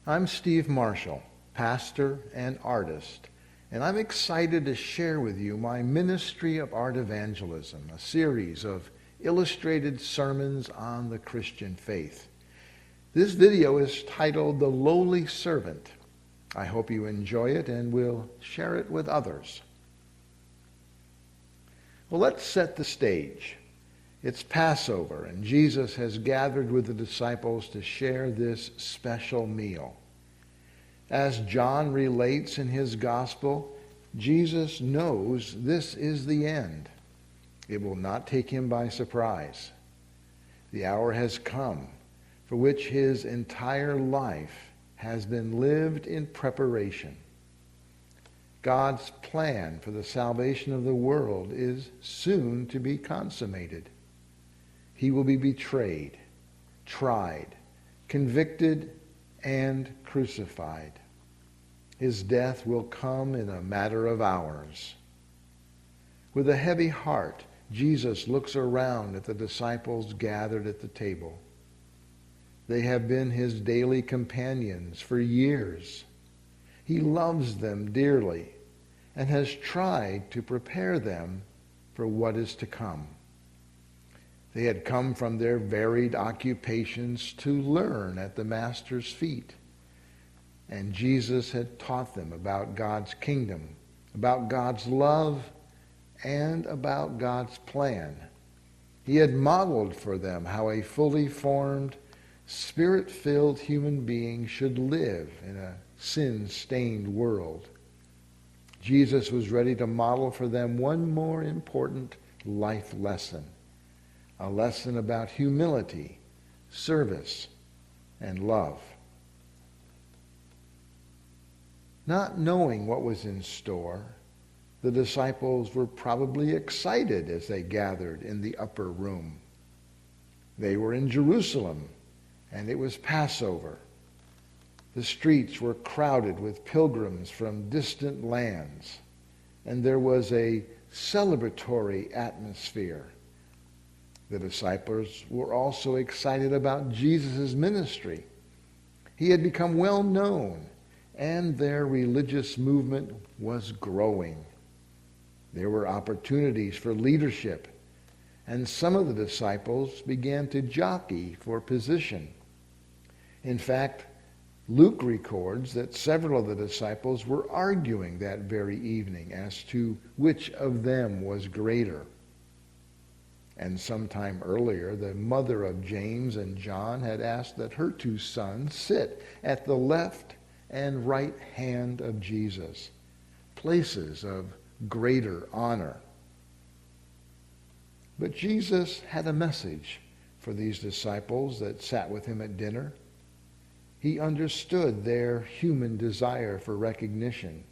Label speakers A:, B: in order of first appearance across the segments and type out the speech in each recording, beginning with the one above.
A: I'm Steve Marshall, pastor and artist, and I'm excited to share with you my Ministry of Art Evangelism, a series of illustrated sermons on the Christian faith. This video is titled The Lowly Servant. I hope you enjoy it and will share it with others. Well, let's set the stage. It's Passover, and Jesus has gathered with the disciples to share this special meal. As John relates in his gospel, Jesus knows this is the end. It will not take him by surprise. The hour has come for which his entire life has been lived in preparation. God's plan for the salvation of the world is soon to be consummated. He will be betrayed, tried, convicted, and crucified. His death will come in a matter of hours. With a heavy heart, Jesus looks around at the disciples gathered at the table. They have been his daily companions for years. He loves them dearly and has tried to prepare them for what is to come. They had come from their varied occupations to learn at the Master's feet. And Jesus had taught them about God's kingdom, about God's love, and about God's plan. He had modeled for them how a fully formed, Spirit-filled human being should live in a sin-stained world. Jesus was ready to model for them one more important life lesson. A lesson about humility, service, and love. Not knowing what was in store, the disciples were probably excited as they gathered in the upper room. They were in Jerusalem, and it was Passover. The streets were crowded with pilgrims from distant lands, and there was a celebratory atmosphere. The disciples were also excited about Jesus' ministry. He had become well known, and their religious movement was growing. There were opportunities for leadership, and some of the disciples began to jockey for position. In fact, Luke records that several of the disciples were arguing that very evening as to which of them was greater. And sometime earlier, the mother of James and John had asked that her two sons sit at the left and right hand of Jesus, places of greater honor. But Jesus had a message for these disciples that sat with him at dinner. He understood their human desire for recognition,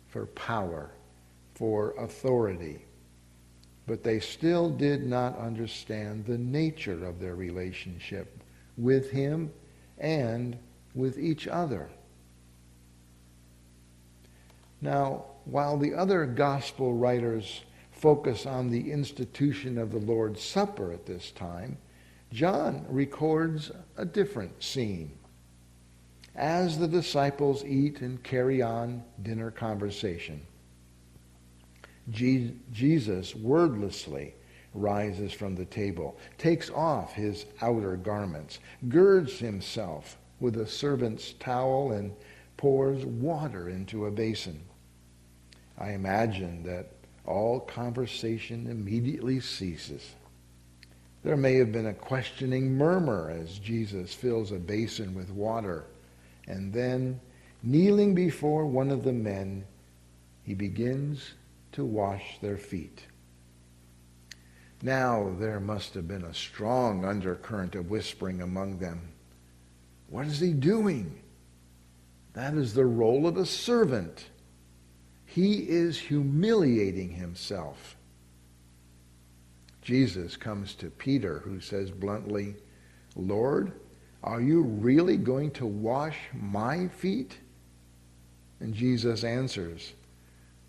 A: for power, for authority. But they still did not understand the nature of their relationship with him and with each other. Now, while the other gospel writers focus on the institution of the Lord's Supper at this time, John records a different scene. As the disciples eat and carry on dinner conversation, Jesus wordlessly rises from the table, takes off his outer garments, girds himself with a servant's towel, and pours water into a basin. I imagine that all conversation immediately ceases. There may have been a questioning murmur as Jesus fills a basin with water, and then, kneeling before one of the men, he begins to wash their feet. Now there must have been a strong undercurrent of whispering among them. What is he doing? That is the role of a servant. He is humiliating himself. Jesus comes to Peter, who says bluntly, Lord, are you really going to wash my feet? And Jesus answers,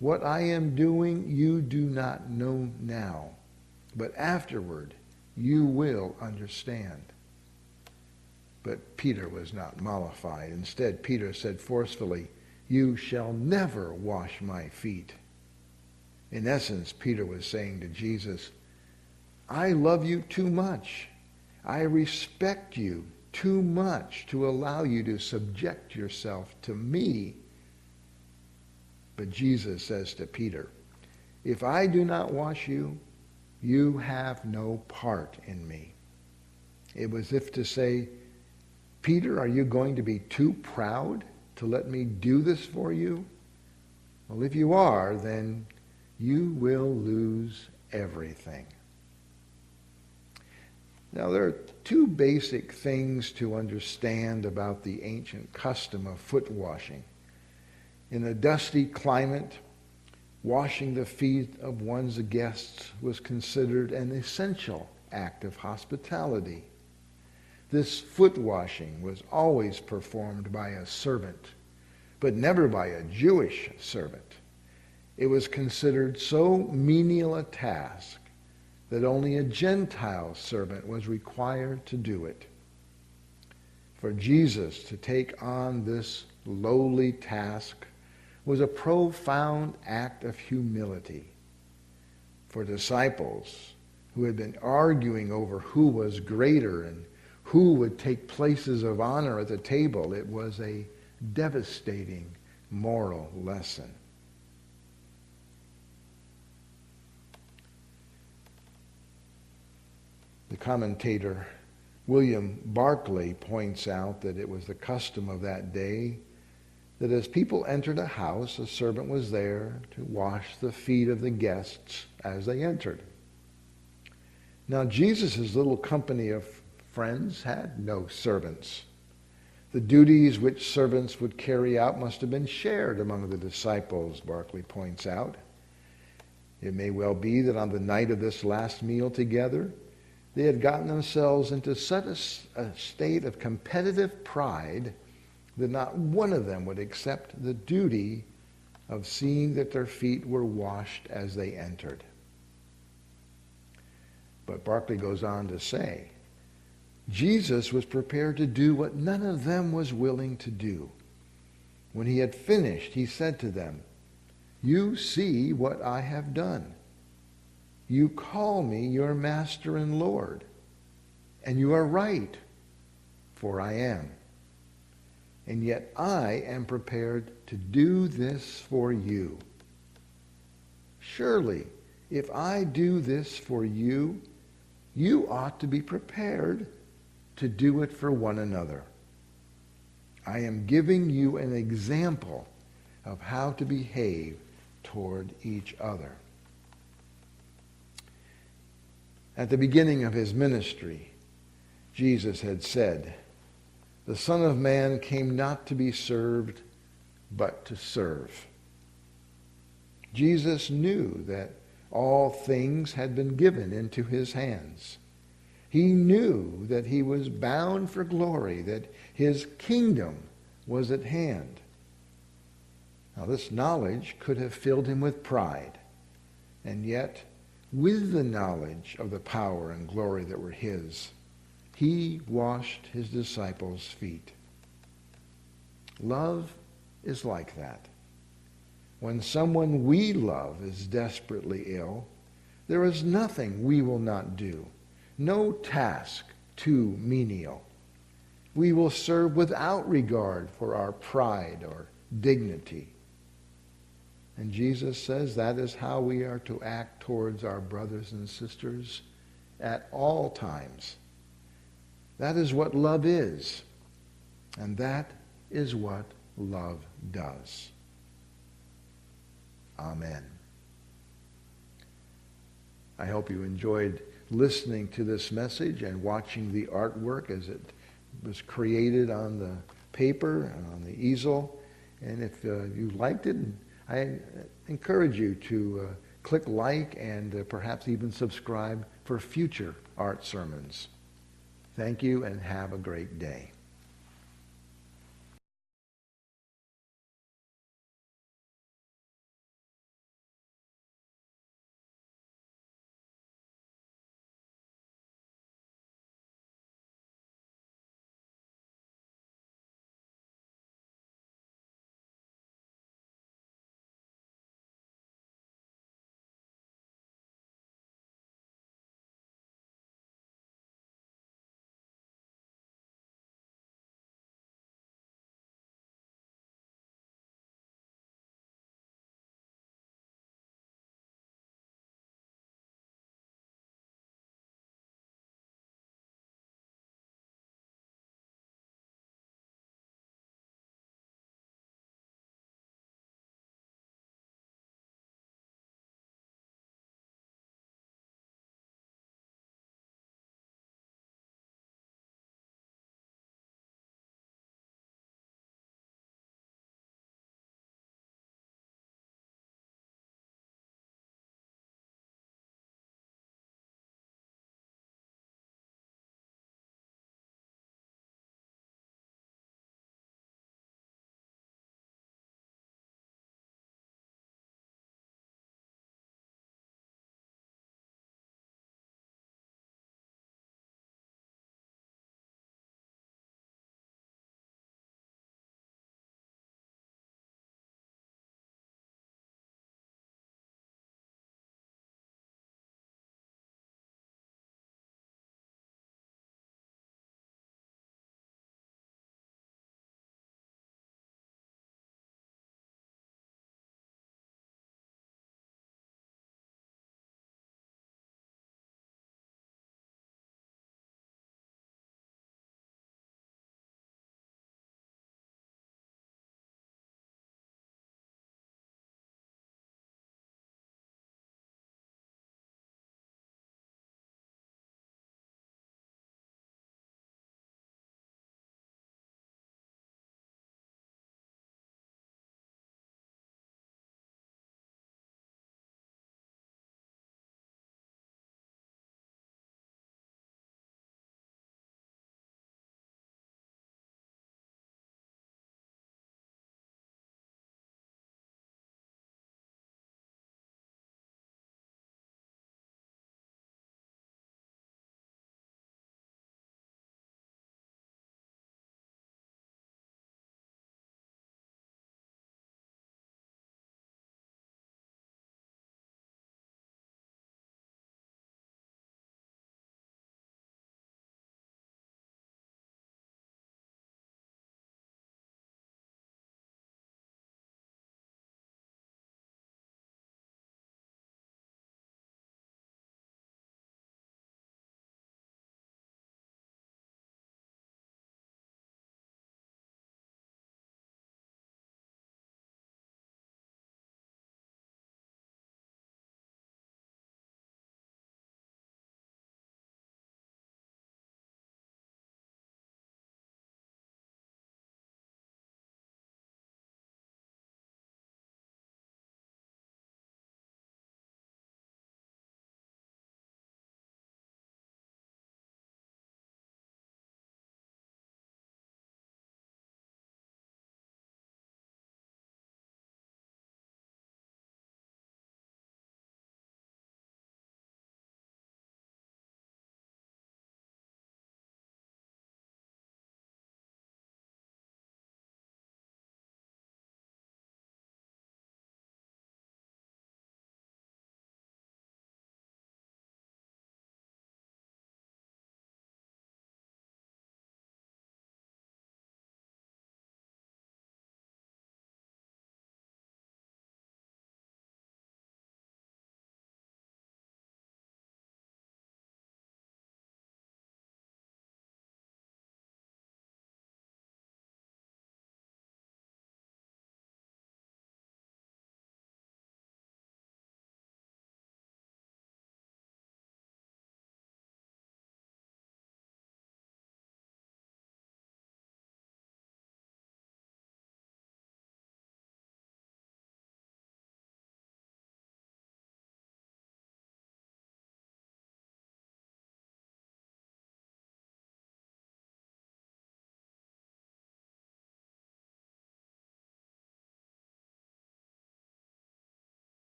A: what I am doing you do not know now, but afterward you will understand. But Peter was not mollified. Instead, Peter said forcefully, "You shall never wash my feet." In essence, Peter was saying to Jesus, I love you too much. I respect you too much to allow you to subject yourself to me. But Jesus says to Peter, if I do not wash you, you have no part in me. It was as if to say, Peter, are you going to be too proud to let me do this for you? Well, if you are, then you will lose everything. Now, there are two basic things to understand about the ancient custom of foot washing. In a dusty climate, washing the feet of one's guests was considered an essential act of hospitality. This foot washing was always performed by a servant, but never by a Jewish servant. It was considered so menial a task that only a Gentile servant was required to do it. For Jesus to take on this lowly task was a profound act of humility. For disciples who had been arguing over who was greater and who would take places of honor at the table, it was a devastating moral lesson. The commentator William Barclay points out that it was the custom of that day that as people entered a house, a servant was there to wash the feet of the guests as they entered. Now, Jesus' little company of friends had no servants. The duties which servants would carry out must have been shared among the disciples, Barclay points out. It may well be that on the night of this last meal together, they had gotten themselves into such a state of competitive pride that not one of them would accept the duty of seeing that their feet were washed as they entered. But Barclay goes on to say, Jesus was prepared to do what none of them was willing to do. When he had finished, he said to them, "You see what I have done. You call me your master and Lord, and you are right, for I am. And yet I am prepared to do this for you. Surely, if I do this for you, you ought to be prepared to do it for one another. I am giving you an example of how to behave toward each other." At the beginning of his ministry, Jesus had said, "The Son of Man came not to be served, but to serve." Jesus knew that all things had been given into his hands. He knew that he was bound for glory, that his kingdom was at hand. Now, this knowledge could have filled him with pride, and yet, with the knowledge of the power and glory that were his, he washed his disciples' feet. Love is like that. When someone we love is desperately ill, there is nothing we will not do, no task too menial. We will serve without regard for our pride or dignity. And Jesus says that is how we are to act towards our brothers and sisters at all times. That is what love is. And that is what love does. Amen. I hope you enjoyed listening to this message and watching the artwork as it was created on the paper and on the easel. And if you liked it, I encourage you to click like and perhaps even subscribe for future art sermons. Thank you and have a great day.